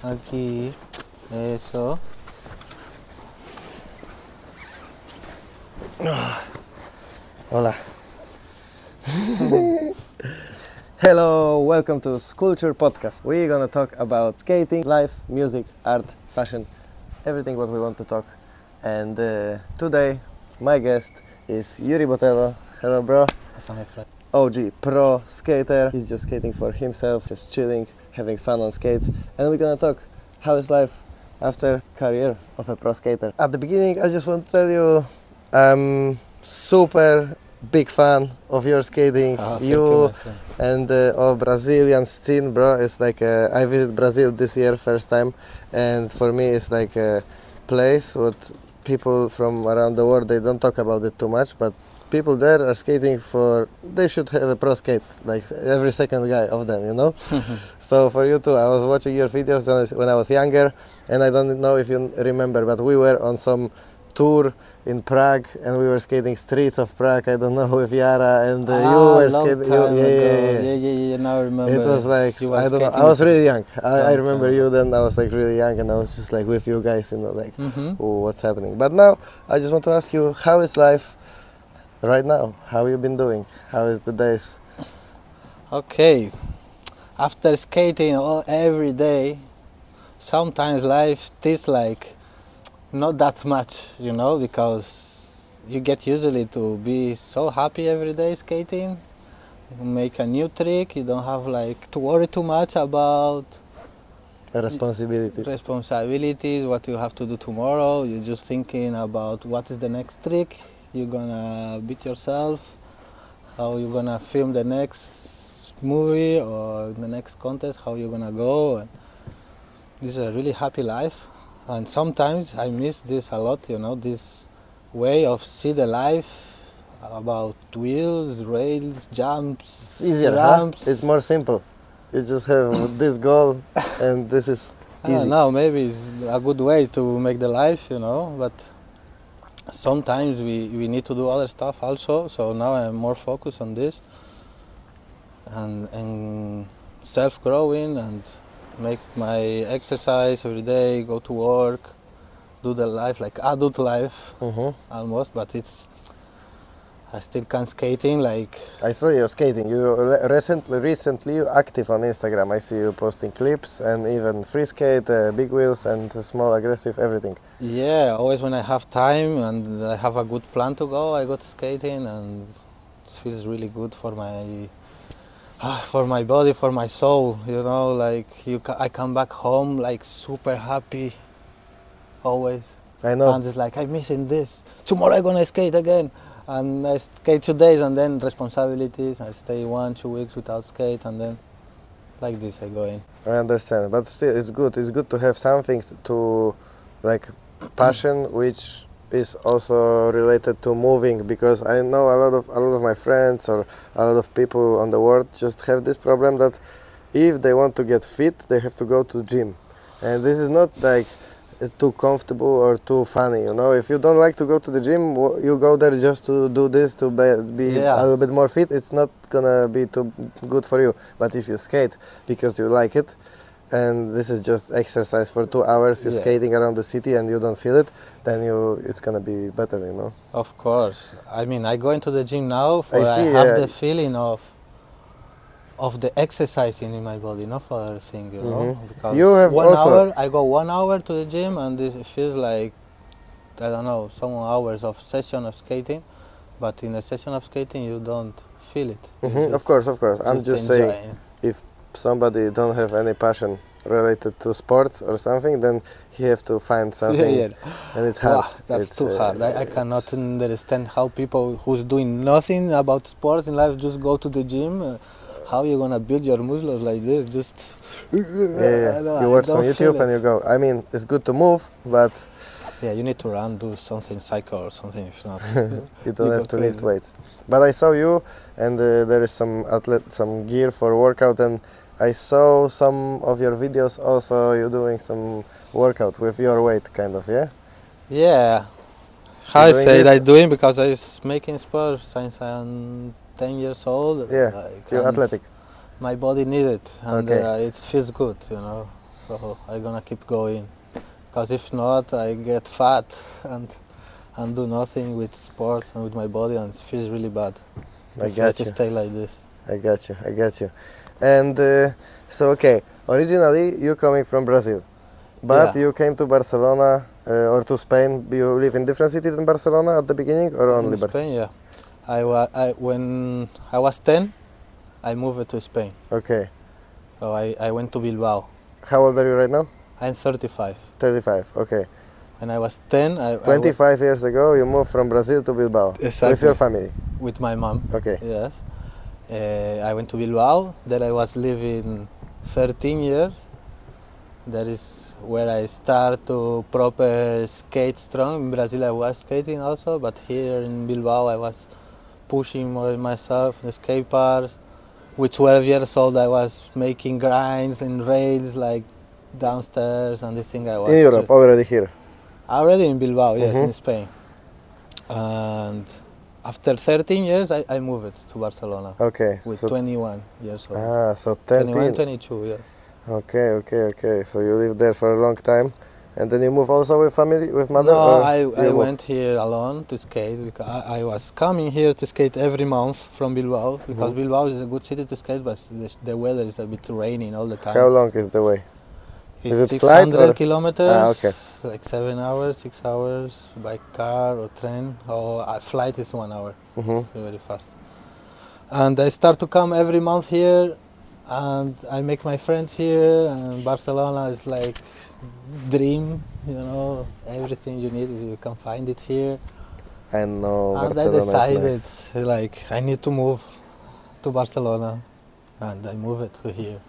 Aquí. Eso. Hola. Hello, welcome to Sculture podcast. We're gonna talk about skating, life, music, art, fashion, everything what we want to talk. And today, my guest is Yuri Botelho. Hello, bro. That's my friend. OG pro skater. He's just skating for himself, just chilling, having fun on skates. And we're gonna talk how is life after career of a pro skater. At the beginning, I just want to tell you, I'm super big fan of your skating. Thank you my friend. and all Brazilian scene, bro. It's like I visited Brazil this year first time, and for me it's like a place what people from around the world, they don't talk about it too much, but people there are skating for, they should have a pro skate, like every second guy of them, you know. So for you too, I was watching your videos when I was younger, and I don't know if you remember, but we were on some tour in Prague, and we were skating streets of Prague. I don't know, with Yara, and you were skating. Yeah. Now I remember. It was like, You were I don't know. skating I was with- really young. I Long remember time you then. I was like really young, and I was just like with you guys, you know, like, Mhm. oh, what's happening? But now I just want to ask you, how is life right now? How you been doing? How is the days? Okay. After skating every day, sometimes life is like not that much, you know, because you get usually to be so happy every day skating. You make a new trick, you don't have like to worry too much about Responsibilities. responsibilities, what you have to do tomorrow. You're just thinking about what is the next trick you're gonna beat yourself, how you're gonna film the next movie or the next contest, how you're gonna go. And this is a really happy life, and sometimes I miss this a lot, you know, this way of see the life about wheels, rails, jumps, It's easier, huh? ramps. It's more simple. You just have this goal, and this is I don't easy. know, maybe it's a good way to make the life, you know, but sometimes we need to do other stuff also, so now I'm more focused on this and self-growing and make my exercise every day, go to work, do the life, like adult life almost, but I still can't skating like. I saw you skating. You recently you active on Instagram. I see you posting clips and even free skate, big wheels and small aggressive, everything. Yeah, always when I have time and I have a good plan to go, I go to skating, and it feels really good for my body, for my soul. You know, like I come back home like super happy, always. I know. And it's like I'm missing this. Tomorrow I'm gonna skate again, and I skate 2 days, and then responsibilities. I stay 1-2 weeks without skate, and then like this I go in. I understand, but still, it's good. It's good to have something to, like, passion, which is also related to moving. Because I know a lot of my friends or a lot of people on the world just have this problem that if they want to get fit, they have to go to gym, and this is not like it's too comfortable or too funny, you know. If you don't like to go to the gym, you go there just to do this, to be Yeah. a little bit more fit, it's not gonna be too good for you. But if you skate because you like it, and this is just exercise for 2 hours, you're Yeah. skating around the city and you don't feel it, then it's gonna be better, you know. Of course. I mean, I go into the gym now for I see, I have yeah. the feeling of the exercising in my body, not for other thing, you know. Because You have 1 also- hour, I go 1 hour to the gym, and it feels like, I don't know, some hours of session of skating. But in a session of skating, you don't feel it. You Of course. I'm just saying, enjoy. if somebody don't have any passion related to sports or something, then he have to find something, and it's hard. Wow, that's It's, too hard. I it's- cannot understand how people who's doing nothing about sports in life just go to the gym. How you gonna build your muscles like this? Just Yeah. No, You I watch don't on feel YouTube it. and you go. I mean, it's good to move, but Yeah, you need to run, do something, cycle or something. If not, you don't You have go to lift crazy. weights. But I saw you, and there is some gear for workout, and I saw some of your videos also. You doing some workout with your weight, kind of, yeah. yeah. How I doing say this? I doing because I was making sport since I'm 10 years old. Yeah, like, you're and athletic. My body needs it, and Okay. it feels good, you know. So I'm gonna keep going. Because if not, I get fat and do nothing with sports and with my body, and it feels really bad. I Prefer got to you. stay like this. I got you. I got you. And so, okay, originally you coming from Brazil, but Yeah. you came to Barcelona or to Spain. You live in different cities in Barcelona at the beginning, or only In Barcelona? Spain, yeah. When I was 10, I moved to Spain. Okay. So I went to Bilbao. How old are you right now? I'm 35. 35. Okay. When I was 10, I went 25 years ago, you moved from Brazil to Bilbao with Exactly. your family. with my mom. Okay. Yes. I went to Bilbao. There I was living 13 years. That is where I start to proper skate strong. In Brazil I was skating also, but here in Bilbao I was pushing more myself in the skate parks. With 12 years old I was making grinds and rails like downstairs, and the thing I was In Europe, already here. already in Bilbao, yes, Mhm. in Spain. And after 13 years I moved to Barcelona Okay. with so 21 years old. so 21, 13. 22, yes. Okay, okay, okay. So you lived there for a long time, and then you move also with family, with mother? No, or I you moved? went here alone to skate because I was coming here to skate every month from Bilbao because Mhm. Bilbao is a good city to skate, but the weather is a bit raining all the time. How long is the way? It's is it flight 600 or- kilometers, okay. like 7 hours, 6 hours by car or train, or a flight is 1 hour. Mhm. It's very fast. And I start to come every month here, and I make my friends here, and Barcelona is like dream, you know, everything you need, you can find it here. I know And I Barcelona is decided, nice. like, I need to move to Barcelona, and I moved to here.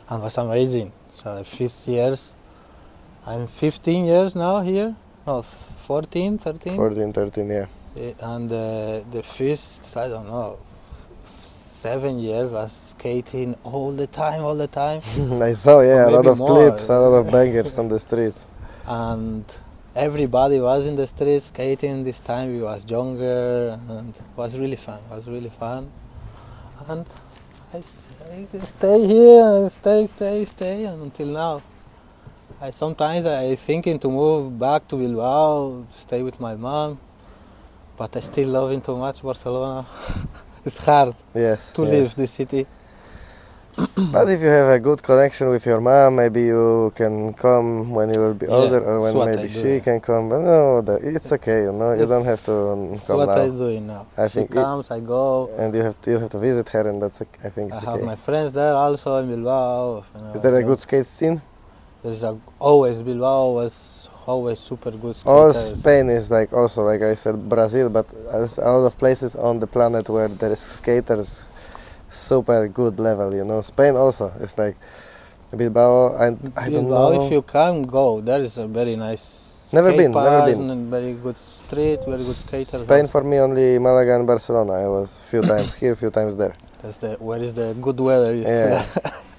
And it was amazing. So the first years, I'm 15 years now here, no, 14, 13. 14, 13, yeah. And the first, I don't know, 7 years was skating all the time, all the time. I saw, yeah, a lot maybe of more. clips, a lot of bangers on the streets. And everybody was in the street skating this time. We was younger, and it was really fun. It was really fun. And I stay here, and stay, and until now. Sometimes I thinking to move back to Bilbao, stay with my mom, but I still loving too much Barcelona. It's hard Yes. to yes. leave the city. But if you have a good connection with your mom, maybe you can come when you will be Yeah, older, or that's when what maybe I do, she yeah. can come. But no, it's okay, you know. You don't have to It's come what now. I'm doing now. I She think it- comes, I go. And you have to visit her, and that's I think I it's have okay. my friends there also in Bilbao. You know, Is there a yeah. good skate scene? There's always Bilbao was always super good All skaters. Spain is like also like I said Brazil, but there's a lot of places on the planet where there is skaters super good level, you know. Spain also is like Bilbao, and I don't Bilbao, know. if you can go, there is a very nice Never skate been, never park been. and very good street, very good skaters. Spain also. for me only Malaga and Barcelona. I was few times here, few times there. That's where is the good weather is. Yeah,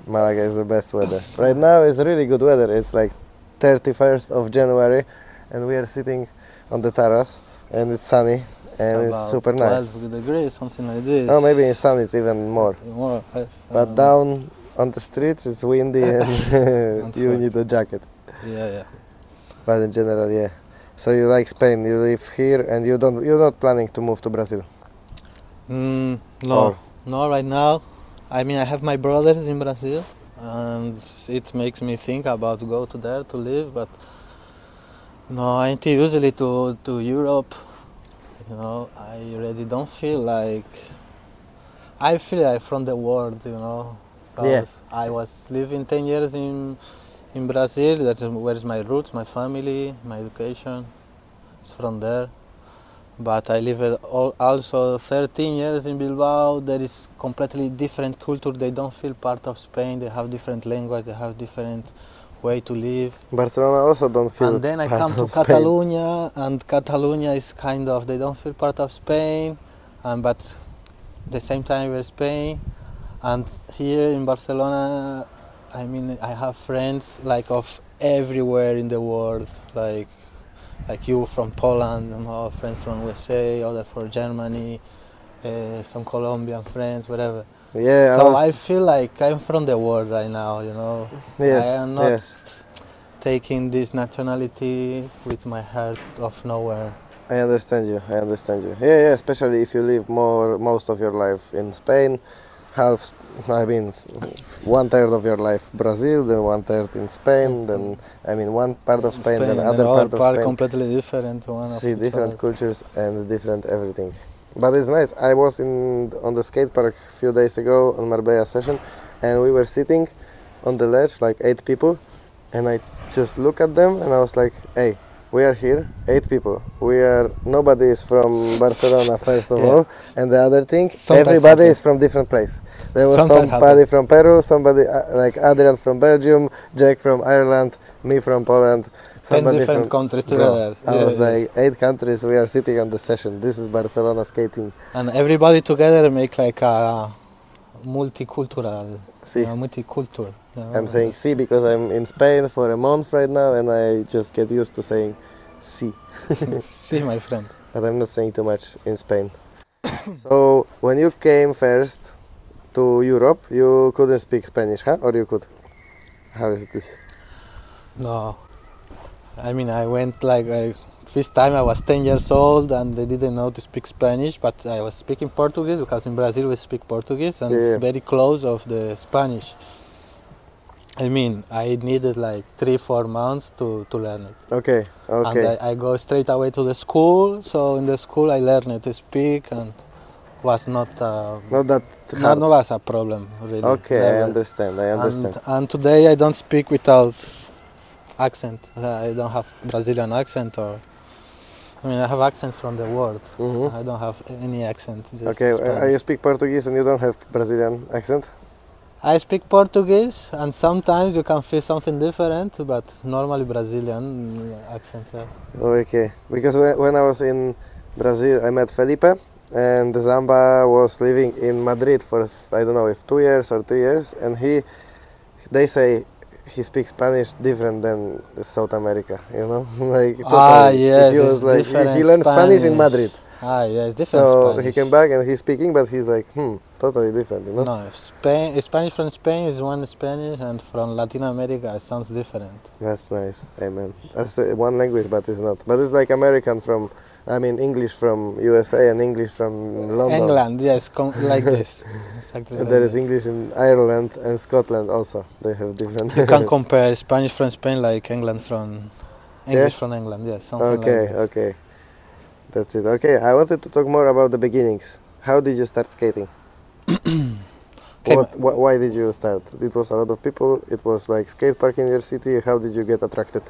Malaga is the best weather. Right now it's really good weather. It's like 31st of January, and we are sitting on the terrace, and it's sunny, and it's about super nice. 12 degrees, something like this. Oh, maybe in sun it's even more. More. But down on the streets it's windy and That's you right. need a jacket. Yeah. But in general, yeah. So you like Spain? You live here, and you're not planning to move to Brazil? No, Or- no, right now. I mean, I have my brothers in Brazil, and it makes me think about go to there to live. But no, I think usually to Europe. You know, I really don't feel like. I feel like from the world, you know. Yeah. 'Cause I was living 10 years in Brazil. That's where is my roots, my family, my education. It's from there. But I lived also 13 years in Bilbao. There is completely different culture. They don't feel part of Spain. They have different language. They have different way to live. Barcelona also don't feel. And then I part come to of Spain. Catalonia, and Catalonia is kind of, they don't feel part of Spain, but the same time we're Spain. And here in Barcelona, I mean, I have friends like of everywhere in the world, like you from Poland, you know, friends from USA, other from Germany, some Colombian friends, whatever. Yeah, So I feel like I'm from the world right now, you know. Yes, I am not yes. taking this nationality with my heart of nowhere. I understand you. I understand you. Yeah, yeah. Especially if you live most of your life in Spain, half. I mean, 1/3 of your life Brazil, then 1/3 in Spain, then I mean one part of Spain, then Spain, then other all part of part Spain. completely different one of See each different other. cultures and different everything. But it's nice. I was on the skate park a few days ago on Marbella session, and we were sitting on the ledge like 8 people, and I just look at them and I was like, hey, we are here, 8 people. Nobody is from Barcelona first of Yeah. all, and the other thing, Sometimes everybody happen. is from different place. There was Sometimes somebody happen. from Peru, somebody like Adrian from Belgium, Jack from Ireland, me from Poland. 10 Somebody different from countries bro. together. I Yeah, was yeah. like 8 countries. We are sitting on the session. This is Barcelona skating. And everybody together make like a multicultural, See, multicultural. You know, I'm saying see because I'm in Spain for a month right now, and I just get used to saying see. See, my friend. But I'm not saying too much in Spain. So when you came first to Europe, you couldn't speak Spanish, huh? Or you could? How is this? No, I mean I went like first time I was 10 years old and they didn't know to speak Spanish, but I was speaking Portuguese because in Brazil we speak Portuguese and Yeah. it's very close of the Spanish. I mean I needed like 3-4 months to learn it. Okay, okay. And I go straight away to the school, so in the school I learned to speak and was not Not that not hard. was a problem really. Okay, I never. understand. I understand. And today I don't speak without accent. I don't have Brazilian accent or I mean I have accent from the world. Mhm. I don't have any accent. Just Okay, Spanish. you speak Portuguese and you don't have Brazilian accent? I speak Portuguese and sometimes you can feel something different, but normally Brazilian accent. Yeah. Okay, because when I was in Brazil, I met Felipe, and Zamba was living in Madrid for I don't know if 2 years or 3 years, and they say he speaks Spanish different than South America, you know, like totally. Yes, He was it's like different. he learned Spanish in Madrid, Yes, different so Spanish. he came back and he's speaking, but he's like totally different, you know. No, Spanish from Spain is one Spanish, and from Latin America it sounds different. That's nice, amen. That's one language, but it's not. But it's like American from, I mean English from USA and English from London. England, yes, like this. Exactly. And like there is that. English in Ireland and Scotland also. They have different. You can compare Spanish from Spain like English Yeah? from England, yes, something Okay, like that. okay. That's it. Okay, I wanted to talk more about the beginnings. How did you start skating? Okay, Why did you start? It was a lot of people. It was like skate park in your city. How did you get attracted?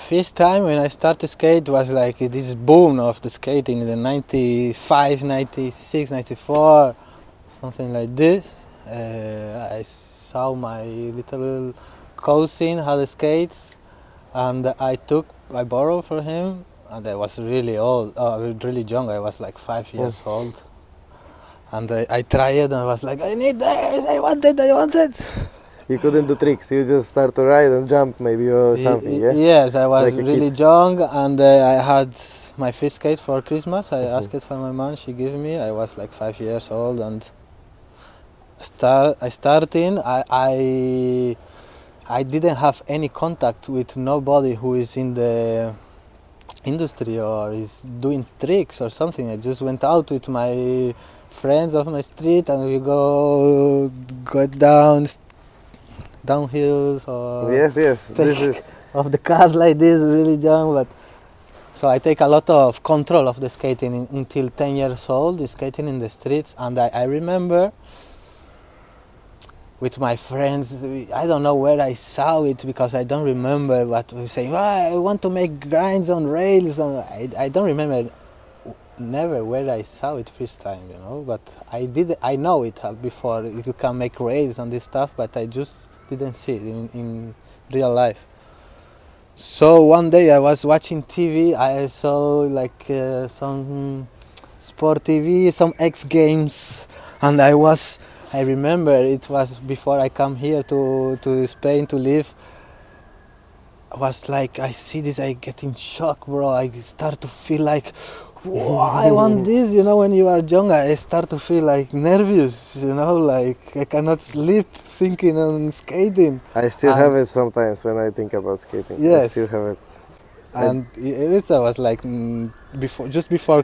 First time when I started to skate was like this boom of the skating in the 95, 96, 94, something like this. I saw my little cousin had skates and I borrowed from him, and I was really old, really young. I was like 5 years old. And I tried and I was like, I need this, I want it. You couldn't do tricks. You just start to ride and jump maybe or something. Yeah. Yes, I was Like a really kid. young and I had my first skate for Christmas. I asked it for my mom, she gave me. I was like 5 years old and I didn't have any contact with nobody who is in the industry or is doing tricks or something. I just went out with my friends of my street and we go downhills or Yes, yes. This is. of the cars like this, really young. But so I take a lot of control of the skating until 10 years old, skating in the streets. And I remember with my friends, I don't know where I saw it because I don't remember, but we say, I want to make grinds on rails. And I don't remember never where I saw it first time, you know, but I know it before, you can make rails and this stuff, but I just didn't see it in real life. So one day I was watching TV, I saw like some sport TV, some X Games, and I remember it was before I come here to Spain to live. I was like, I see this, I get in shock, bro. I start to feel like, wow, I want this. You know, when you are young, I start to feel like nervous. You know, like I cannot sleep thinking on skating. I still And- have it sometimes when I think about skating. I Yes. still have it. And it was like just before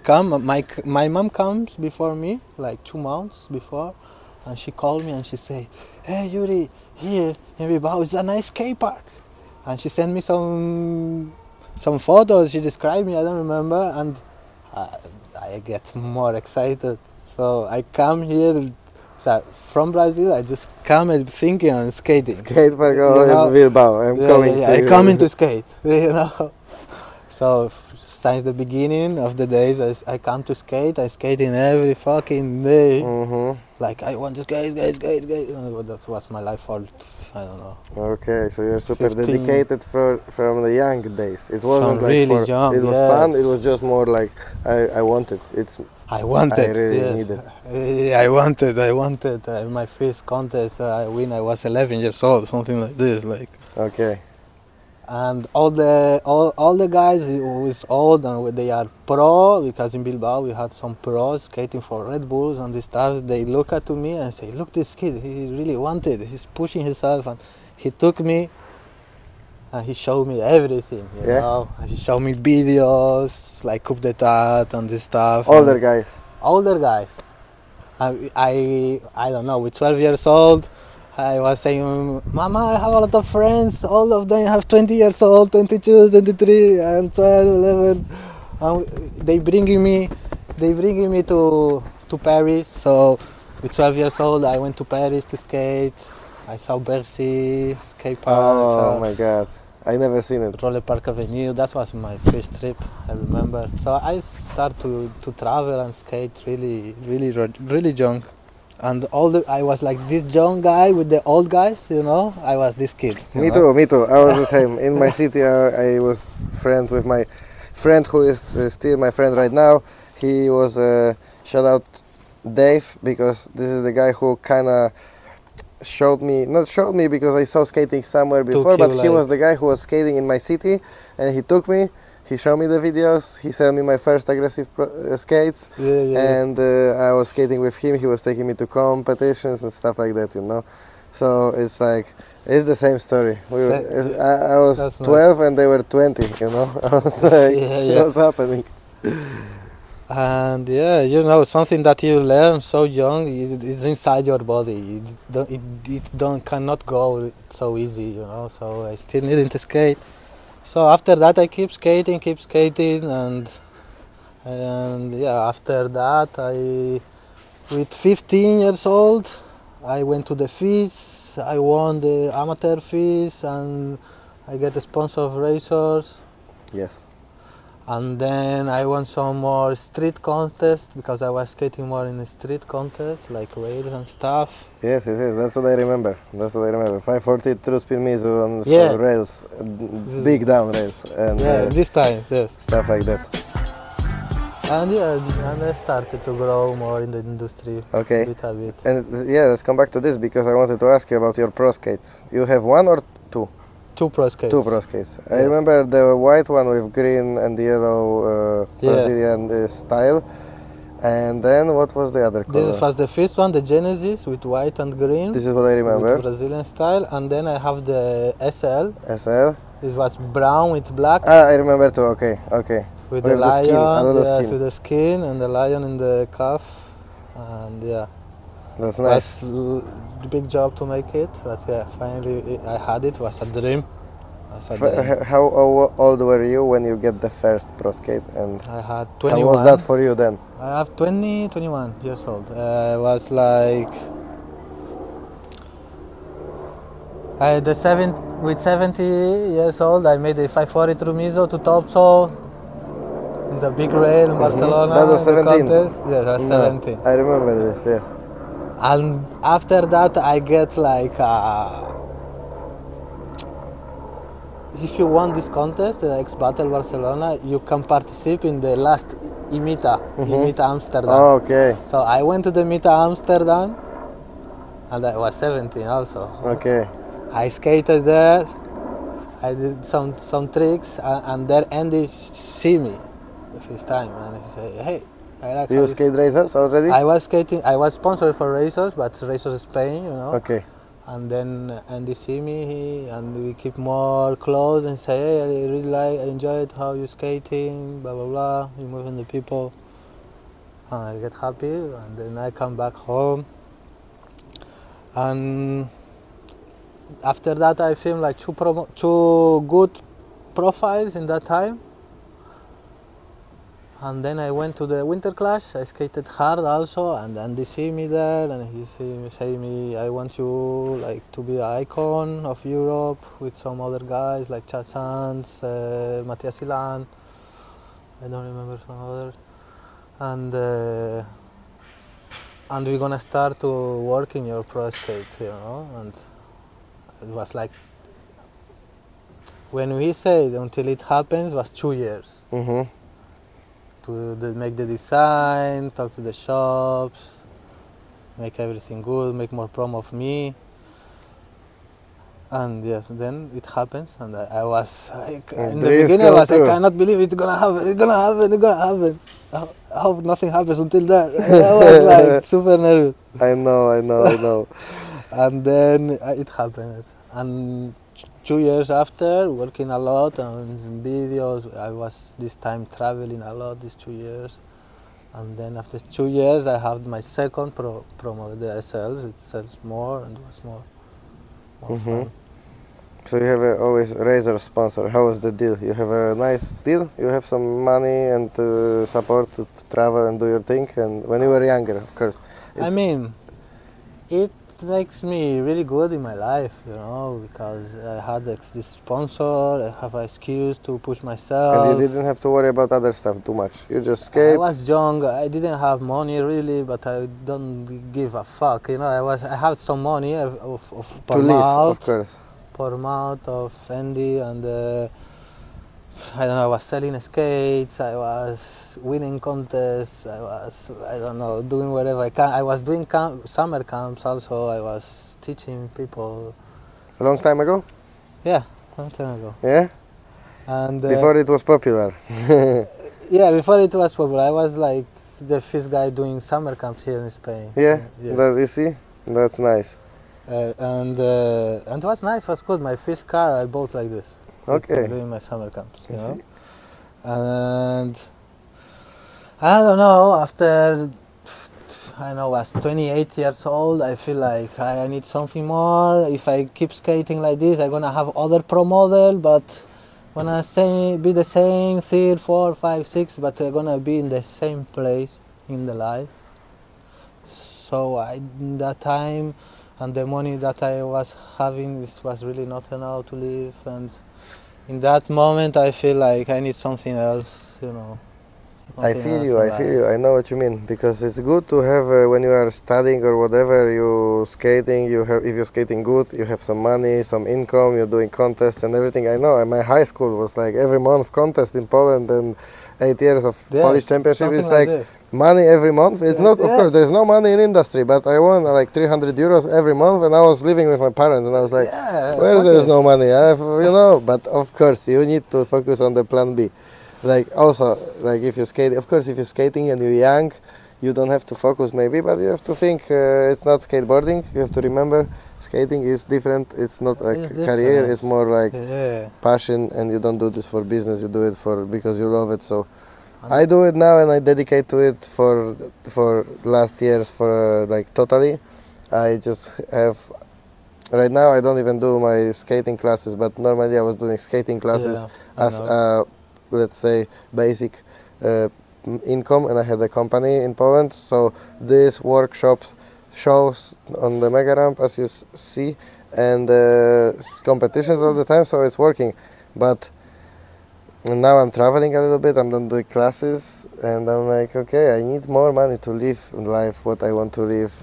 my mom comes before me, like 2 months before, and she called me and she say, "Hey Yuri, here in Bilbao is a nice skate park," and she sent me some photos. She described me, I don't remember, and I get more excited. So I come here. So from Brazil, I just come and thinking on skating. Skate park You know? in Bilbao. I'm coming. I come to skate. You know. So since the beginning of the days, I come to skate. I skate in every fucking day. Mm-hmm. Like I want to skate. That was my life for, I don't know. Okay, so you're super 15. dedicated from the young days. It wasn't like really young, it was yes. fun. It was just more like I wanted. I wanted. I really yes. needed. I wanted. My first contest I win. I was 11 years old, something like this. Like. Okay. And all the guys who is old and they are pro, because in Bilbao we had some pros skating for Red Bulls and this stuff. They look at me and say, "Look, this kid, he really wanted. He's pushing himself." And he took me and he showed me everything. You know, and he showed me videos like Coupe d'Etat and this stuff. Older guys. Older guys. I don't know. With 12 years old. I was saying, "Mama, I have a lot of friends. All of them have 20 years old, 22, 23, and 12, 11." And they bringing me to Paris. So, with 12 years old, I went to Paris to skate. I saw Bercy skate park. Oh my God, I never seen it. Roller Park Avenue. That was my first trip. I remember. So I started to travel and skate really young. And I was like this young guy with the old guys, you know. I was this kid. Me too. I was the same. In my city, I was friends with my friend who is still my friend right now. He was shout out Dave, because this is the guy who kind of not showed me because I saw skating somewhere before, but he was the guy who was skating in my city, and he took me. He showed me the videos, he sent me my first aggressive skates, and I was skating with him. He was taking me to competitions and stuff like that, you know. So it's like, it's the same story. I was 12 and they were 20, you know. I was like, what's happening? And you know, something that you learn so young is inside your body. It cannot go so easy, you know. So I still needed to skate. So after that I keep skating, and after that with 15 years old, I went to the FIS. I won the amateur FIS, and I get a sponsor of racers. Yes. And then I won some more street contests, because I was skating more in the street contests, like rails and stuff. Yes. That's what I remember. 540 true spin mizu on rails, big down rails, and this time, yes. Stuff like that. And I started to grow more in the industry. Okay. Bit a bit. And let's come back to this, because I wanted to ask you about your pro skates. You have one or two? Two pro skates. Two pro skates. Yes. I remember the white one with green and yellow Brazilian style. And then what was the other color? This was the first one, the Genesis, with white and green. This is what I remember. With Brazilian style. And then I have the SL. SL. It was brown with black. Ah, I remember too. Okay. With the lion, skin, with the skin and the lion in the cuff. And that's nice. It was a big job to make it, but finally I had it. It was a dream. How old were you when you get the first pro skate? And I had 21. How was that for you then? I have 21 years old. I was like, with 70 years old, I made a 540 through Mizo to topsoul in the big rail in Barcelona. That was 17? Yes, I was 17. I remember this, yeah. And after that, I get like, if you won this contest, the X Battle Barcelona, you can participate in the last IMITA Amsterdam. Oh, okay. So I went to the IMITA Amsterdam, and I was 17 also. Okay. I skated there. I did some tricks, and there Andy see me. first time, and he said, "Hey, I like how You skate racers already? I was skating. I was sponsored for racers, but racers Spain, you know. Okay. And then and they see me, and we keep more close and say, "Hey, I really like, I enjoyed how you skating, blah blah blah. You moving the people." And I get happy, and then I come back home. And after that, I filmed like two good profiles in that time. And then I went to the winter clash. I skated hard also, and then they see me there, and he say me, "I want you like to be an icon of Europe with some other guys like Chad Sands, Matthias Ilan. I don't remember some others, and we're gonna start to work in your pro skate, you know." And it was like when we said until it happens was 2 years. Mm-hmm. To make the design, talk to the shops, make everything good, make more promo of me. And yes, then it happens, and I was like, in the beginning I was like, I cannot believe it's gonna happen, it's gonna happen, it's gonna happen. I hope nothing happens until that. I was like super nervous. I know. And then it happened. And 2 years after, working a lot on videos, I was this time traveling a lot these 2 years. And then after 2 years, I have my second promo, the SLs. It sells more and was more fun. So you have always razor sponsor. How was the deal? You have a nice deal? You have some money and support to travel and do your thing? And when you were younger, of course. I mean, it makes me really good in my life, you know, because I had this sponsor, I have an excuse to push myself. And you didn't have to worry about other stuff too much. You just skate. I was young, I didn't have money really, but I don't give a fuck, you know. I had some money of per to month, live, of course. per month of Andy, and I don't know, I was selling skates, I was winning contests, I don't know, doing whatever I can. I was doing summer camps also, I was teaching people. A long time ago? Yeah, long time ago. Yeah? And before it was popular? Yeah, before it was popular. I was like the first guy doing summer camps here in Spain. Yeah? Yes. That, you see? That's nice. And it was nice, it was good. My first car I bought like this. Okay. Doing my summer camps, you know. And I don't know, after I was 28 years old, I feel like I need something more. If I keep skating like this, I'm gonna have other pro model, but gonna be the same 3, 4, 5, 6, but they're gonna be in the same place in the life. So in that time, and the money that I was having, this was really not enough to live. And in that moment, I feel like I need something else, you know. I feel you, I know what you mean, because it's good to have, when you are studying or whatever, you skating, if you're skating good, you have some money, some income, you're doing contests and everything. I know, my high school was like every month contest in Poland, and 8 years of Polish championship is like money every month. It's not, of course, there's no money in industry, but I won like 300 euros every month, and I was living with my parents, and I was like, where there's no money, I have, you know, but of course, you need to focus on the plan B. Like also, like if you skate, of course, if you're skating and you're young, you don't have to focus maybe, but you have to think it's not skateboarding. You have to remember skating is different. It's not a career. It's more like passion, and you don't do this for business. You do it because you love it. So I do it now, and I dedicate to it for last years for like totally. I just have. Right now, I don't even do my skating classes, but normally I was doing skating classes as let's say basic income, and I had a company in Poland, so these workshops shows on the mega ramp, as you see, and competitions all the time, so it's working. But now I'm traveling a little bit, I'm not doing classes, and I'm like, okay, I need more money to live life what I want to live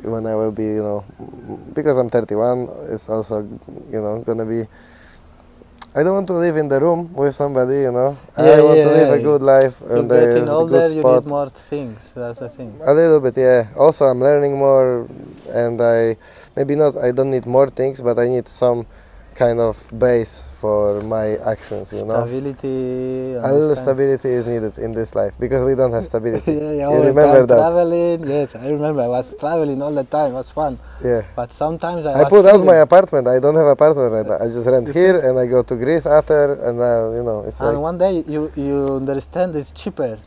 when I will be, you know, because I'm 31, it's also, you know, gonna be, I don't want to live in the room with somebody, you know. I want to live a good life and a good spot. You need more things, that's the thing. A little bit, yeah. Also, I'm learning more, and I don't need more things, but I need some kind of base for my actions, you know. Stability. A little stability is needed in this life because we don't have stability. Yeah, You all the remember time that? traveling. Yes, I remember. I was traveling all the time. It was fun. Yeah. But sometimes I was put out feeling- my apartment. I don't have apartment right now. I just rent You here see? and I go to Greece after, and you know, it's And like one day you understand it's cheaper.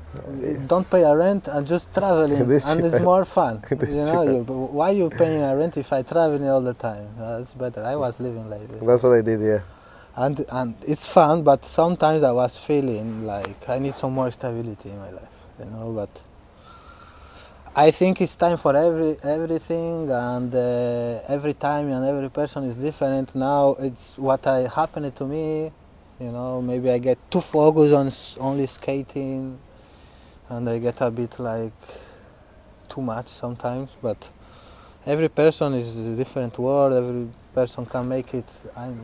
Don't pay a rent and just traveling, It is and it's cheaper. more fun. It is You know, cheaper. why you paying a rent if I traveling all the time? That's better. I was living like this. that's what I did. Yeah. And it's fun, but sometimes I was feeling like I need some more stability in my life, you know. But I think it's time for everything, and every time and every person is different. Now it's what happened to me, you know. Maybe I get too focused on only skating, and I get a bit like too much sometimes. But every person is a different world. Every person can make it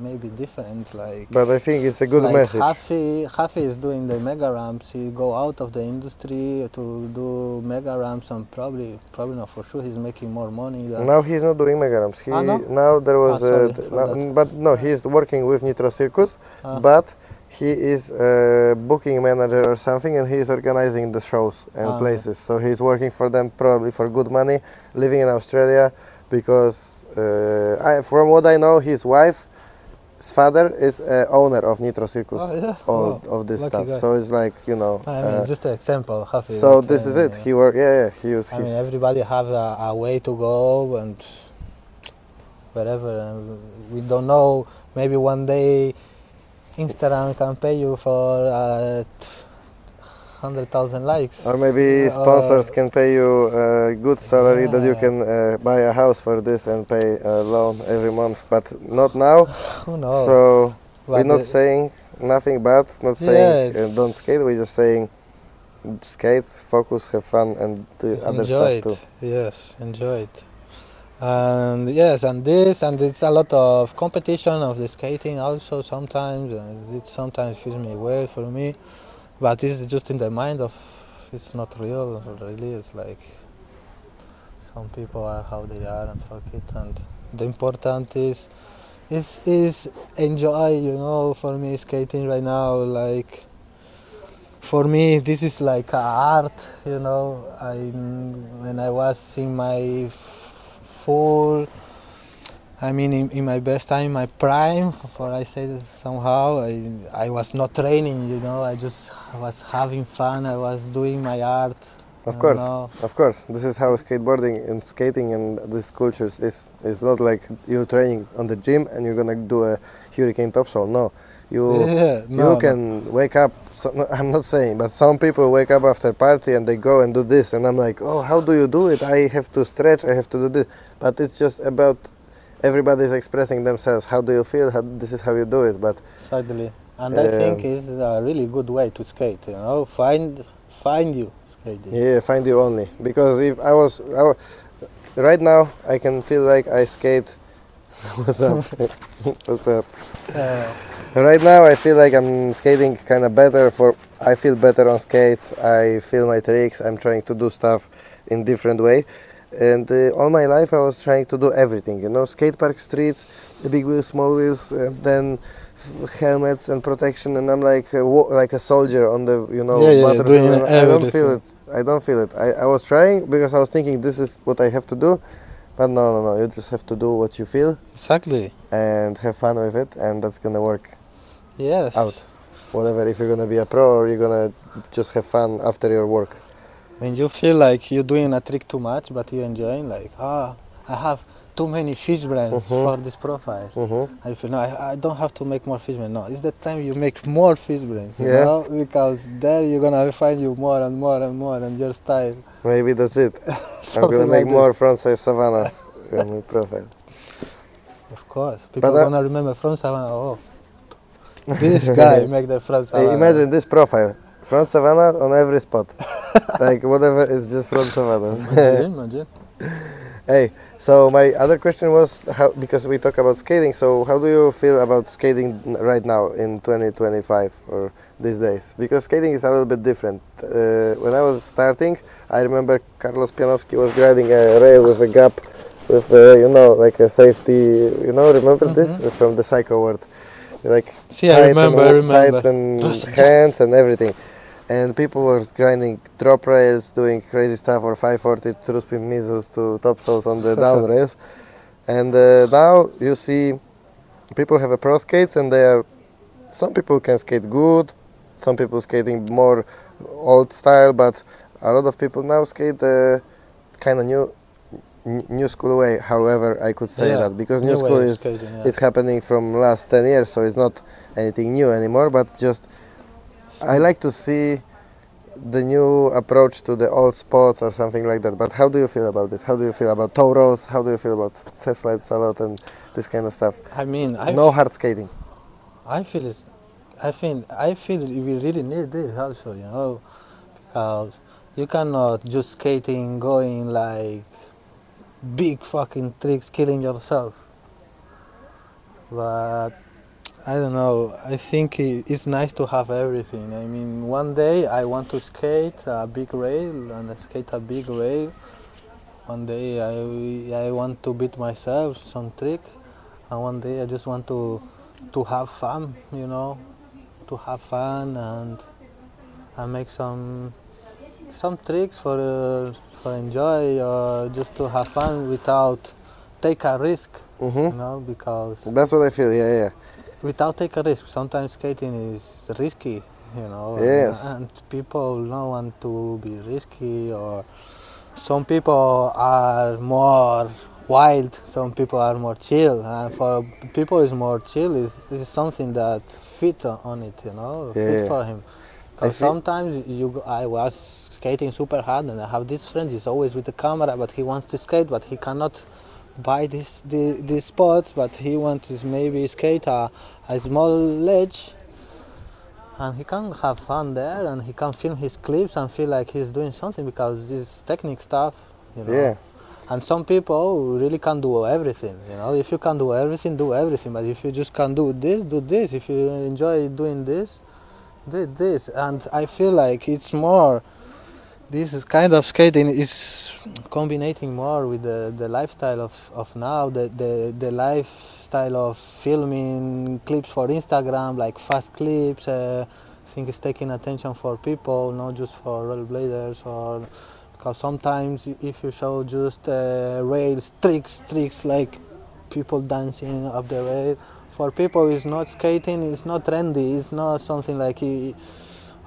maybe different. Like, But I think it's a good like message. Hafi is doing the mega ramps. He go out of the industry to do mega ramps, and probably not for sure. He's making more money. Now he's not doing mega ramps. He No? now there was sorry for that. but no, he's working with Nitro Circus, Ah. but he is a booking manager or something, and he's organizing the shows and Okay. places. So he's working for them probably for good money, living in Australia, because from what I know, his wife's father is owner of Nitro Circus, Oh, yeah? all Wow. of this Lucky stuff. guy. So it's like, you know. I mean, just an example. Hafi. So but, this is it. He work. Yeah, he used I his. mean, everybody have a way to go and wherever. And we don't know. Maybe one day Instagram can pay you for 100,000 likes. Or maybe sponsors can pay you a good salary that you can buy a house for this and pay a loan every month, but not now. Who knows? So we're But not saying nothing bad, not saying it's- don't skate, we're just saying skate, focus, have fun and do other enjoy stuff it. too. Yes, enjoy it. And yes, and it's a lot of competition of the skating also sometimes, and it sometimes feels me weird for me, but it's just in the mind of, it's not real really. It's like some people are how they are and fuck it, and the important is enjoy, you know. For me, skating right now, like, for me this is like a art, you know. When I was in my full, I mean, in my best time, my prime, for I say it somehow, I was not training, you know. I just was having fun. I was doing my art. Of you course, know. of course. This is how skateboarding and skating and this culture is. It's not like you're training on the gym and you're gonna do a hurricane topsoul. No, you Yeah, you can wake up. So, no, I'm not saying, but some people wake up after party and they go and do this, and I'm like, oh, how do you do it? I have to stretch. I have to do this. But it's just about everybody's expressing themselves. How do you feel? This is how you do it. But Certainly. And I think it's a really good way to skate, you know. Find you skating. yeah, find you only, because if I was right now, I can feel like I skate. What's up? What's up? Right now, I feel like I'm skating kind of better. I feel better on skates. I feel my tricks. I'm trying to do stuff in different way. And all my life, I was trying to do everything. You know, skate park streets, the big wheels, small wheels, and then helmets and protection. And I'm like a soldier on the, you know, battlefield. doing I don't feel everything. it. I don't feel it. I was trying because I was thinking this is what I have to do. But no. You just have to do what you feel Exactly. and have fun with it, and that's gonna work Yes. out. Whatever, if you're gonna be a pro or you're gonna just have fun after your work. When you feel like you're doing a trick too much, but you're enjoying, like, I have too many fish brains for this profile. I feel, no, I don't have to make more fish brains. No, it's the time you make more fish brains, you Yeah. know? Because there you're gonna find you more and more and more and your style. Maybe that's it. I'm Something gonna make like more this. frontside savannas on my profile. Of course. People But, gonna remember front savannah, oh, this guy make the front Hey, savannah. imagine this profile. Front savannah on every spot. Like whatever, it's just front savannas. Imagine. Hey, so my other question was, because we talk about skating, so how do you feel about skating right now in 2025 or these days? Because skating is a little bit different. When I was starting, I remember Carlos Pianowski was riding a rail with a gap with you know, like a safety. You know, remember this from the psycho word, like See, I remember. tighten hands and everything. And people were grinding drop rails, doing crazy stuff, or 540 true spin misos to topsails on the down rails. And now you see people have a pro skates, and they are. Some people can skate good, some people skating more old style, but a lot of people now skate kind of new school way. However, I could say that because new school is skating, is happening from last 10 years, so it's not anything new anymore. But just I like to see the new approach to the old spots or something like that. But how do you feel about it? How do you feel about tow rolls? How do you feel about test slides a lot and this kind of stuff? I mean, no hard skating. I feel we really need this also, you know, because you cannot just skating going like big fucking tricks, killing yourself. But I don't know. I think it's nice to have everything. I mean, one day I want to skate a big rail and I skate a big rail. One day I want to beat myself some trick, and one day I just want to have fun, you know, to have fun and make some tricks for enjoy or just to have fun without take a risk, you know, because that's what I feel. Yeah. Without take a risk. Sometimes skating is risky, you know. Yes. And people don't want to be risky, or some people are more wild, some people are more chill, and for people is more chill is something that fit on it, you know, fit for him. Because sometimes I was skating super hard and I have this friend, he's always with the camera, but he wants to skate, but he cannot buy these spots, but he wants to maybe skate a small ledge, and he can have fun there, and he can film his clips and feel like he's doing something because this technique stuff, you know. Yeah. And some people really can do everything, you know. If you can do everything, do everything. But if you just can do this, do this. If you enjoy doing this, do this. And I feel like it's more, this kind of skating is combining more with the lifestyle of now, the lifestyle of filming clips for Instagram, like fast clips. I think it's taking attention for people, not just for rollerbladers, or because sometimes if you show just rails, tricks like people dancing up the rail, for people it's not skating, it's not trendy, it's not something like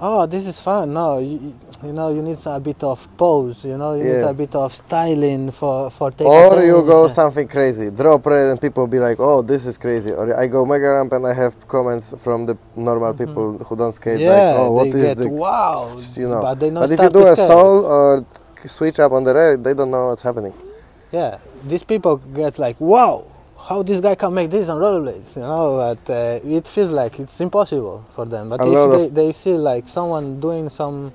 oh, this is fun. No, you know, you need a bit of pose, you know, you need a bit of styling for taking. Or you go something crazy, drop rail, and people be like, oh, this is crazy. Or I go mega ramp and I have comments from the normal people who don't skate, like, oh, what is the, wow, you know. But if you do a soul or switch up on the rail, they don't know what's happening. Yeah, these people get like, wow, how this guy can make this on rollerblades, you know, but it feels like it's impossible for them. But if they see like someone doing some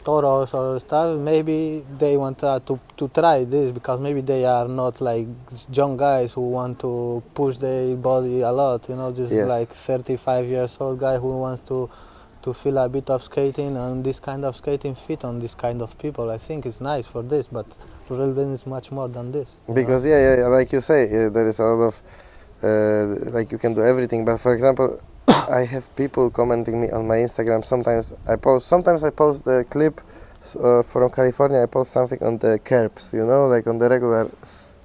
toros or stuff, maybe they want to try this, because maybe they are not like young guys who want to push their body a lot, you know, just like 35 years old guy who wants to feel a bit of skating, and this kind of skating fit on this kind of people. I think it's nice for this, but rollerblading is much more than this. Because like you say, there is a lot of like you can do everything. But for example, I have people commenting me on my Instagram. Sometimes I post the clip from California. I post something on the curbs, you know, like on the regular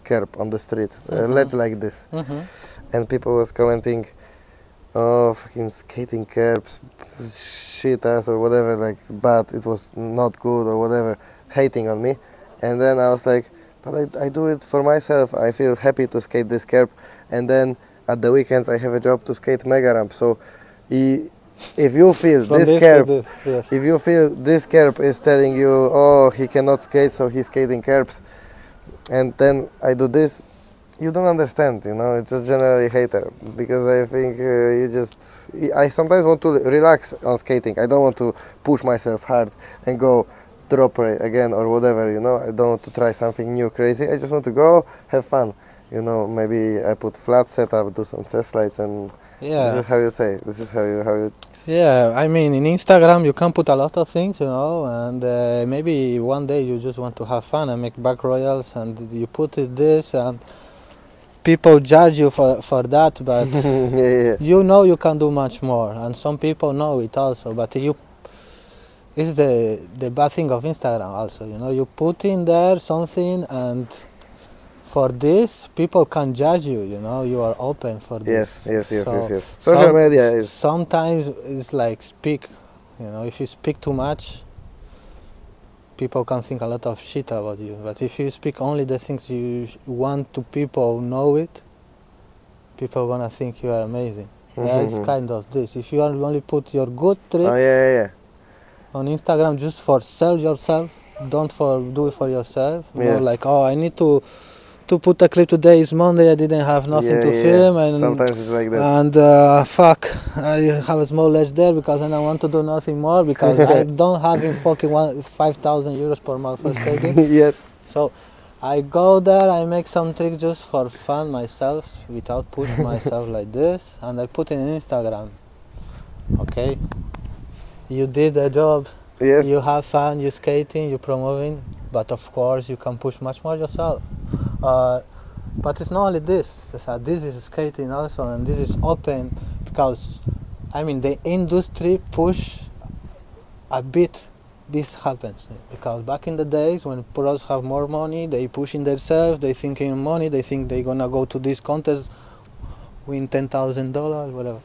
curb on the street, ledge like this, and people was commenting, oh, fucking skating curbs, shit ass or whatever, like bad, it was not good or whatever, hating on me. And then I was like, but I do it for myself. I feel happy to skate this curb, and then at the weekends I have a job to skate mega ramp. So if you feel if you feel this curb is telling you, oh, he cannot skate, so he's skating curbs, and then I do this, you don't understand, you know. It's just generally hater, because I think I sometimes want to relax on skating. I don't want to push myself hard and go drop rail again or whatever, you know. I don't want to try something new, crazy. I just want to go have fun, you know. Maybe I put flat setup, do some test slides, and Yeah. This is how you say. This is how you. Yeah, I mean, in Instagram you can put a lot of things, you know, and maybe one day you just want to have fun and make back royals, and you put it this, and people judge you for that, but Yeah. you know you can do much more, and some people know it also. But it's the bad thing of Instagram also, you know, you put in there something, and for this people can judge you, you know, you are open for this. Yes. Social media is. Sometimes it's like speak, you know, if you speak too much, people can think a lot of shit about you. But if you speak only the things you want to people know it, people gonna think you are amazing. Yeah, it's kind of this. If you only put your good tricks on Instagram just for sell yourself, don't do it for yourself. You know, like, oh, I need to put a clip today. It's Monday. I didn't have nothing to film, and sometimes it's like that. And fuck, I have a small ledge there because I don't want to do nothing more because I don't have in fucking 5,000 euros per month for skating. Yes. So I go there. I make some tricks just for fun myself, without pushing myself like this, and I put it in Instagram. Okay, you did a job. Yes. You have fun. You skating. You promoting. But of course, you can push much more yourself. But it's not only this. This is skating also, and this is open because, I mean, the industry push a bit. This happens because back in the days when pros have more money, they pushing themselves. They thinking money. They think they're gonna go to this contest, win $10,000, whatever.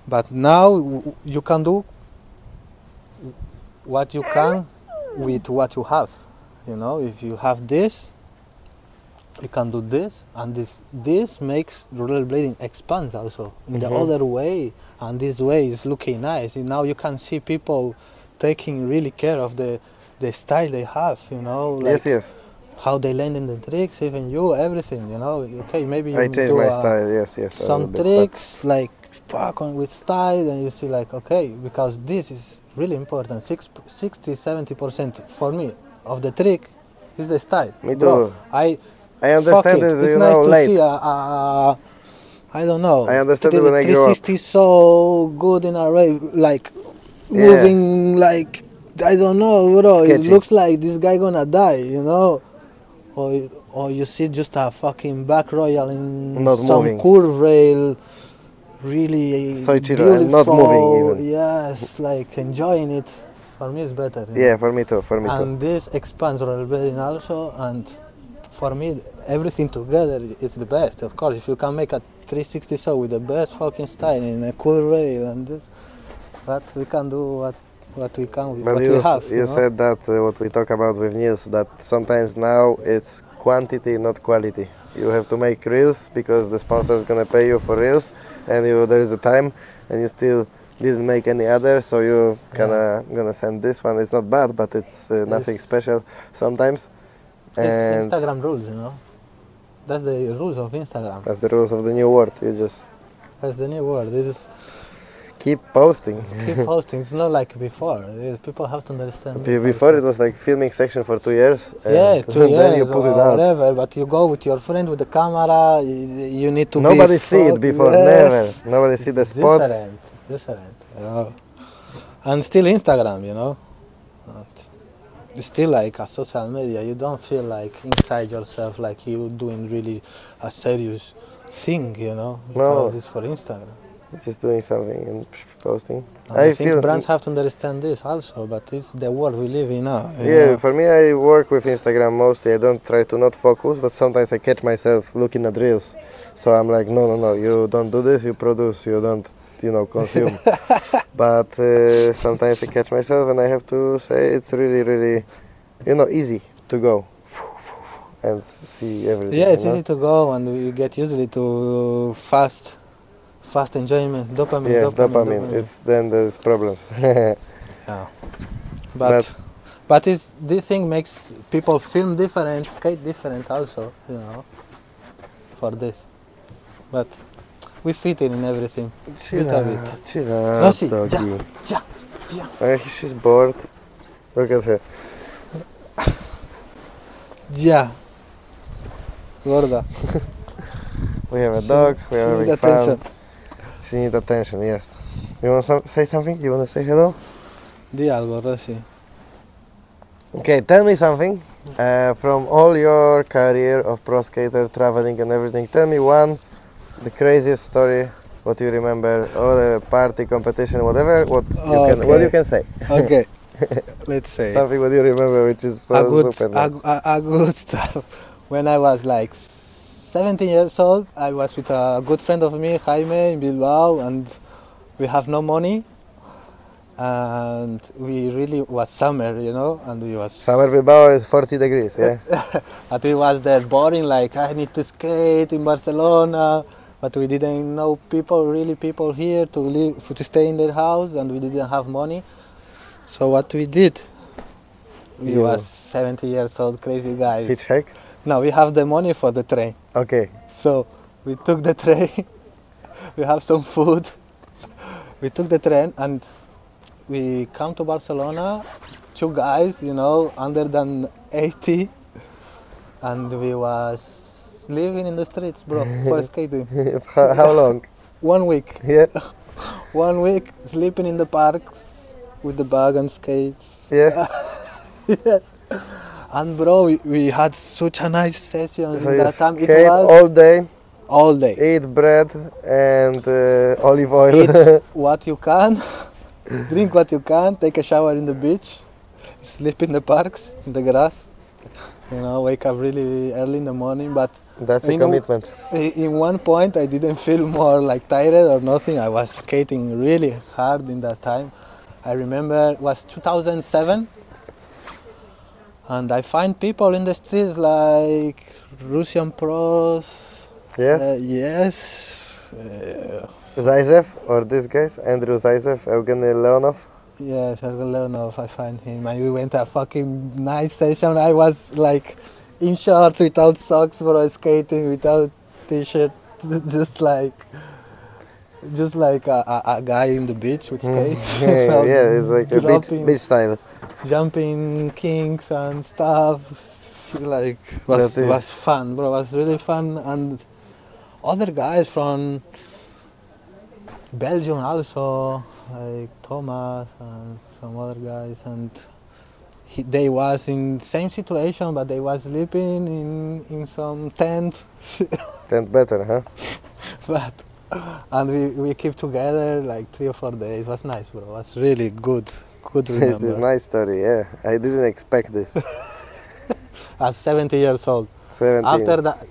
But now you can do what you can with what you have. You know, if you have this, you can do this, and this makes rollerblading expand also in the other way, and this way is looking nice. Now you can see people taking really care of the style they have, you know, like how they land in the tricks, even you, everything, you know. Okay, maybe you I change my style, some tricks like fuck on with style, and you see like, okay, because this is really important. 60-70% for me of the trick is the style. Me too. Bro, I understand it, it's you nice know, to late. see I don't know. I understand it when I grow up. 360 so good in a way, like moving like, I don't know, bro. Sketchy. It looks like this guy gonna die, you know. Or you see just a fucking back royal in not some moving. curve rail, really so beautiful. And not moving even. Yes, like enjoying it. For me, it's better. Yeah, for me too. And this expands rollerblading also, and for me, everything together, it's the best. Of course, if you can make a 360 saw with the best fucking style in a cool rail and this, but we can do what we can with what we have. You know? Said that what we talk about with news, that sometimes now it's quantity, not quality. You have to make reels because the sponsor is gonna pay you for reels, and there is a time, and you still didn't make any other, so you gonna send this one. It's not bad, but it's nothing special sometimes. It's Instagram rules, you know. That's the rules of Instagram. That's the rules of the new world. That's the new world. This is keep posting. Keep posting. It's not like before. People have to understand. Before it was like filming section for 2 years. Yeah, 2 years then you put it out. Whatever. But you go with your friend with the camera. You need to. Nobody see it before. Yes. Never. Nobody see the spots. It's different. You know? And still Instagram, you know. It's still like a social media. You don't feel like inside yourself like you doing really a serious thing, you know. No. It's for Instagram. It's just doing something and posting. And I think brands have to understand this also, but it's the world we live in now. Yeah, know? For me, I work with Instagram mostly. I don't try to not focus, but sometimes I catch myself looking at reels. So I'm like, no, you don't do this, you produce, you don't, consume. But sometimes I catch myself and I have to say it's really, really, easy to go and see everything. Yeah, it's easy to go, and you get usually to fast enjoyment, dopamine. Yes, dopamine. Then there's problems. Yeah, but this thing makes people film different, skate different also, for this. But we fit it in everything. Chill out, doggy. She's bored. Look at her. Yeah. Gorda. We have a dog. We are having fun. She needs attention, yes. You want to say something? You want to say hello? Di algo, Rossi. Okay, tell me something. From all your career of pro skater, traveling and everything, tell me the craziest story, what you remember, or the party, competition, whatever, what you can say. Okay, let's say. Something what you remember, which is so super nice. A good stuff. When I was like 17 years old, I was with a good friend of me, Jaime, in Bilbao, and we have no money. And we really was summer, you know, and we was Summer Bilbao is 40 degrees, yeah. but we was there boring, like I need to skate in Barcelona, but we didn't know people here to live, to stay in their house, and we didn't have money. So what we did, we was 70 years old, crazy guys. Hitchhike? No, we have the money for the train. Okay. So we took the train, we have some food, we took the train and we come to Barcelona, 2 guys, you know, under than 80, and we was living in the streets, bro, for skating. How long? 1 week. Yeah. 1 week, sleeping in the parks with the bag and skates. Yeah. Yes. And bro, we had such a nice session So in you that time. skate It was all day, day. eat bread and olive oil. Eat what you can, drink what you can, take a shower in the beach, sleep in the parks, in the grass. You know, wake up really early in the morning. But That's a commitment. in one point, I didn't feel more like tired or nothing. I was skating really hard in that time. I remember it was 2007, and I find people in the streets like Russian pros. Yes? Yes. Zaisev or these guys? Andrew Zaisev, Evgeny Leonov? Yes, Sergei Leonov, I find him. And we went a fucking nice session. I was like in shorts, without socks, bro, skating, without t-shirt, just like a guy in the beach with skates. Yeah, it's like a beach style. Jumping kings and stuff. Like, was fun, bro. Was really fun. And other guys from Belgium also, like Thomas and some other guys, and they was in same situation, but they was sleeping in some tent. Tent better, huh? But and we keep together like 3 or 4 days. It was nice, bro. It was really good. Good remember. This is a nice story, yeah. I didn't expect this. I was 70 years old. 17. After that,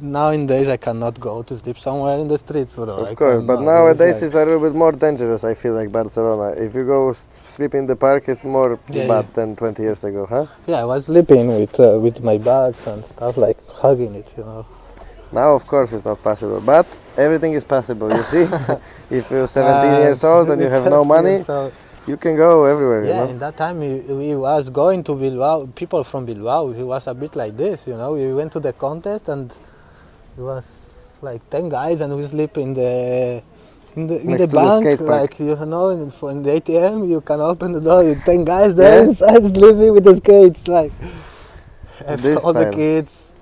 nowadays I cannot go to sleep somewhere in the streets, bro. Of course, but nowadays it's a little bit more dangerous, I feel like, Barcelona. If you go sleep in the park, it's more bad than 20 years ago, huh? Yeah, I was sleeping with my bags and stuff, like hugging it, you know. Now, of course, it's not possible, but everything is possible, you see? If you're 17 years old and you have no money, you can go everywhere, you know? Yeah, in that time we was going to Bilbao, people from Bilbao, he was a bit like this, you know. We went to the contest and it was like 10 guys and we sleep in the bank, like, you know, in the ATM, you can open the door, 10 guys there inside sleeping with the skates, like, all the kids.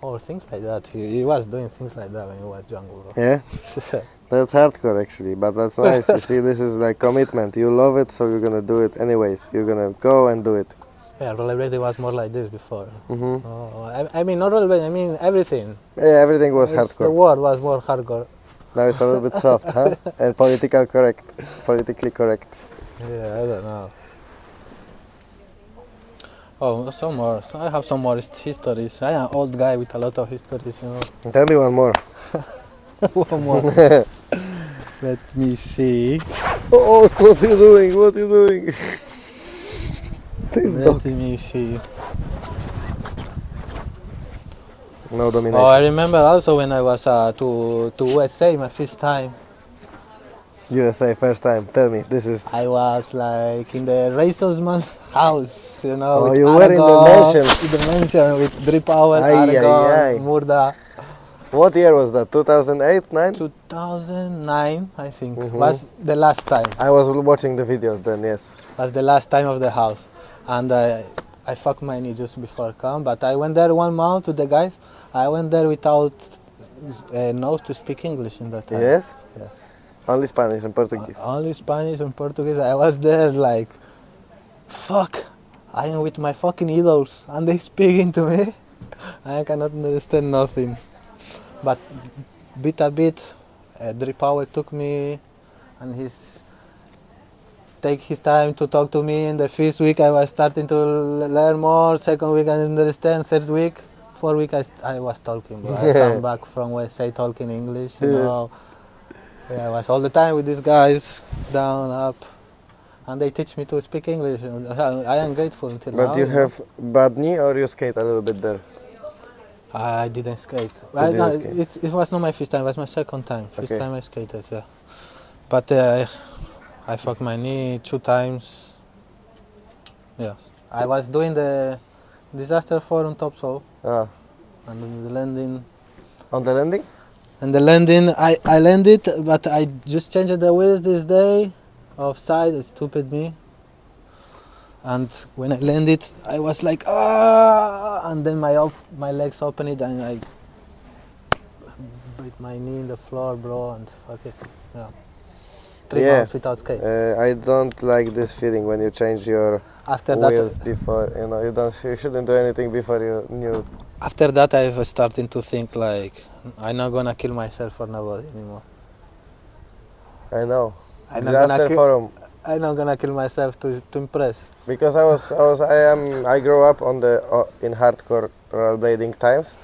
Or things like that. He was doing things like that when he was young, bro. Yeah? That's hardcore actually, but that's nice. You see, this is like commitment. You love it, so you're gonna do it anyways. You're gonna go and do it. Yeah, rollerblading was more like this before. I mean, not rollerblading, I mean everything. Yeah, everything was hardcore. The word was more hardcore. Now it's a little bit soft, huh? And politically correct. Yeah, I don't know. Oh, some more. So I have some more histories. I am an old guy with a lot of histories, you know. Tell me one more. One more. Let me see. Oh, what are you doing? What are you doing? Let me see. No domination. Oh, I remember also when I was to USA my first time. USA first time. Tell me, this is. I was like in the Racersman's house, you know. Oh, you were in the mansion. In the mansion with Drip Power, Aragon, Murda. What year was that? 2008, 9? 2009, I think. Was the last time. I was watching the videos then, yes. Was the last time of the house. And I fucked my knee just before come, but I went there 1 month to the guys. I went there without knows to speak English in that time. Yes? Yeah. Only Spanish and Portuguese. Only Spanish and Portuguese. I was there like, fuck, I am with my fucking idols and they speaking to me. I cannot understand nothing. But bit a bit, Dri Powell took me and take his time to talk to me. In the first week I was starting to learn more, second week I understand, third week, fourth week I was talking. Bro. I come back from USA talking English, you know. Yeah, I was all the time with these guys, down, up, and they teach me to speak English. And I am grateful until now. But you have bad knee or you skate a little bit there? I didn't skate. Skate. It was not my first time, it was my second time. First Okay. time I skated, yeah. But I fucked my knee 2 times. Yeah. I was doing the disaster 4 on top so, Ah. and then the landing. On the landing? And the landing, I landed, but I just changed the wheels this day, offside, it's stupid me. And when I landed, I was like, ah, and then my legs opened and I beat my knee in the floor, bro, and fuck it, yeah. 3 months without skate. I don't like this feeling when you change your After wheels that, before, you know, you shouldn't do anything before you knew. after that, I was starting to think like, I'm not gonna kill myself for nobody anymore. I know. I'm not gonna Disaster kill- forum. I'm not gonna kill myself to impress. Because I grew up on in hardcore rollerblading times,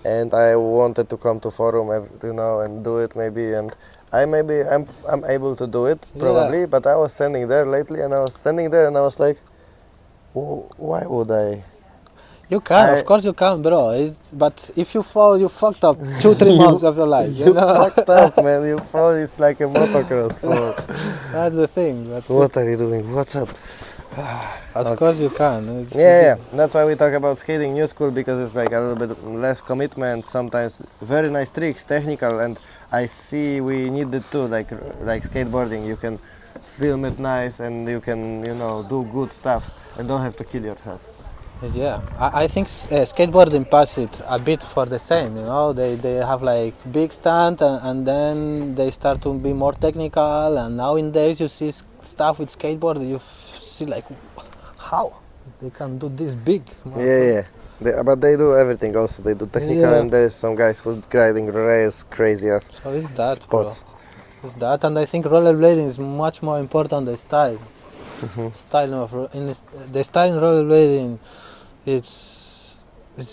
and I wanted to come to forum, you know, and do it maybe, and I'm able to do it probably, but I was standing there lately, and I was like, why would I? You can, of course you can, bro. But if you fall, you fucked up 2-3 months of your life. You know? Fucked up, man. You fall. It's like a motocross fall. That's the thing. What are you doing? What's up? Of course you can. Yeah. That's why we talk about skating new school, because it's like a little bit less commitment. Sometimes very nice tricks, technical, and I see we need it too. Like skateboarding, you can film it nice, and you can do good stuff, and don't have to kill yourself. Yeah, I think skateboarding pass it a bit for the same, you know. They have like big stand and then they start to be more technical, and nowadays you see stuff with skateboard, you see like, how they can do this big. Yeah. But they do everything also. They do technical, and there's some guys who grinding rails crazy as So it's that, spots. bro. It's that, and I think rollerblading is much more important than style. The style in rollerblading, it's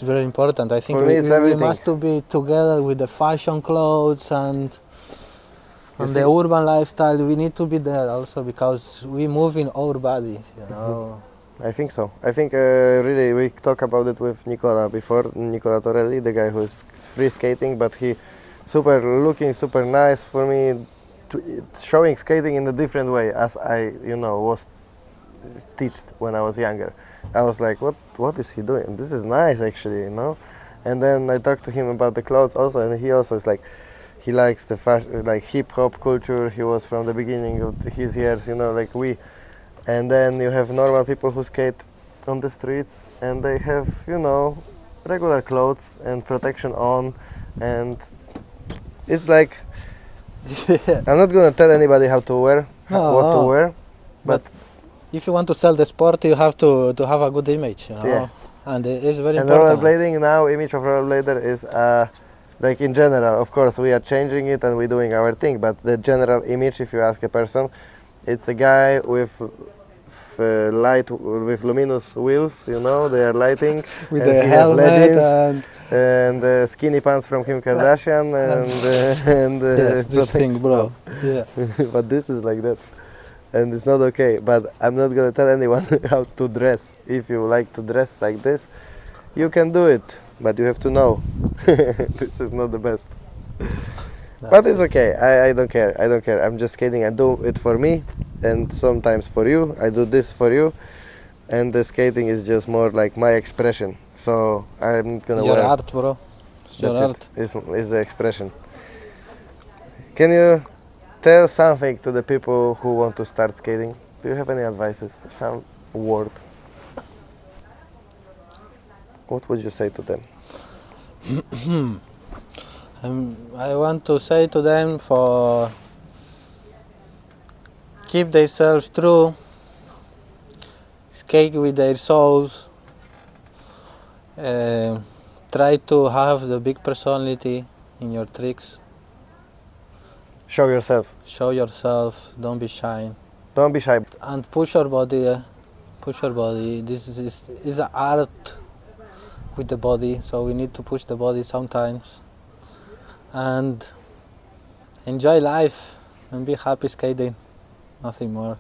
very important. I think For me, it's we everything. must to be together with the fashion clothes and the urban lifestyle. We need to be there also because we move in our body, you know. I think so. I think really we talked about it with Nicola before, Nicola Torelli, the guy who is free skating, but he looking super nice for me, showing skating in a different way as I was taught when I was younger. I was like, what is he doing? This is nice actually, you know. And then I talked to him about the clothes also, and he also is like, he likes the fashion, like hip hop culture. He was from the beginning of his years, like we. And then you have normal people who skate on the streets, and they have, regular clothes and protection on, and it's like, I'm not gonna tell anybody how to wear, what to wear, but if you want to sell the sport, you have to have a good image, you know. Yeah. And it's very and important. rollerblading now, image of rollerblader is like in general. Of course, we are changing it and we're doing our thing, but the general image, if you ask a person, it's a guy with luminous wheels, they are lighting With and the he has helmet leggings and skinny pants from Kim Kardashian and yes, this thing, bro. Yeah. but this is like that, and it's not okay. But I'm not gonna tell anyone how to dress. If you like to dress like this, you can do it, but you have to know this is not the best. But it's okay. I don't care. I'm just kidding. I do it for me, and sometimes for you. I do this for you, and the skating is just more like my expression. So I'm gonna Your wear. art, bro. It's your art. It's the expression. Can you tell something to the people who want to start skating? Do you have any advices? Some word? What would you say to them? I want to say to them for keep themselves true, skate with their souls, try to have the big personality in your tricks. Show yourself. Show yourself, don't be shy. Don't be shy. And push your body, push your body. This is an art with the body, so we need to push the body sometimes. And enjoy life and be happy skating, nothing more.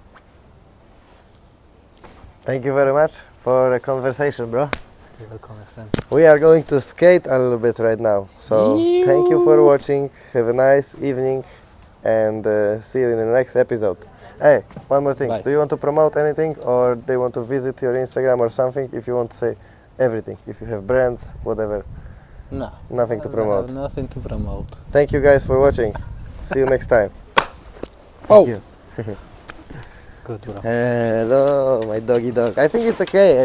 Thank you very much for the conversation, bro. You're welcome, my friend. We are going to skate a little bit right now. So thank you for watching. Have a nice evening and see you in the next episode. Hey, one more thing. Bye. Do you want to promote anything or they want to visit your Instagram or something? If you want to say everything. If you have brands, whatever. No. Nothing to promote. Nothing to promote. Thank you guys for watching. See you next time. Oh! Thank you. Good, bro. Hello, my doggy dog. I think it's okay.